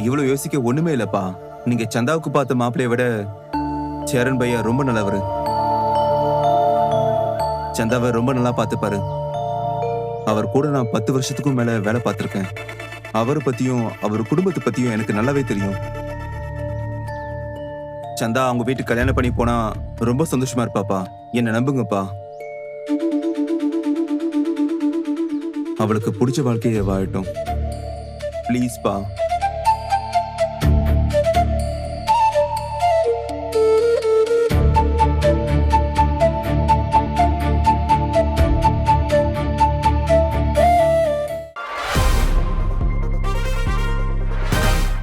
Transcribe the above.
இவ்வளவு யோசிக்க ஒண்ணுமே இல்லப்பா. நீங்க சந்தாவுக்கு பார்த்த மாப்பிளைய விட சேரன் பையா ரொம்ப நல்லவரு. சந்தாவை ரொம்ப நல்லா பார்த்துப்பாரு. அவர் கூட நான் 10 வருஷத்துக்கும் மேல வேலை பார்த்திருக்கேன். அவரை பத்தியும் அவர் குடும்பத்தை பத்தியும் எனக்கு நல்லாவே தெரியும். சந்தா அவங்க வீட்டுக்கு கல்யாணம் பண்ணி போனா ரொம்ப சந்தோஷமா இருப்பாப்பா. என்ன நம்புங்கப்பா. அவளுக்கு பிடிச்ச வாழ்க்கையை வாழட்டும். ப்ளீஸ்பா.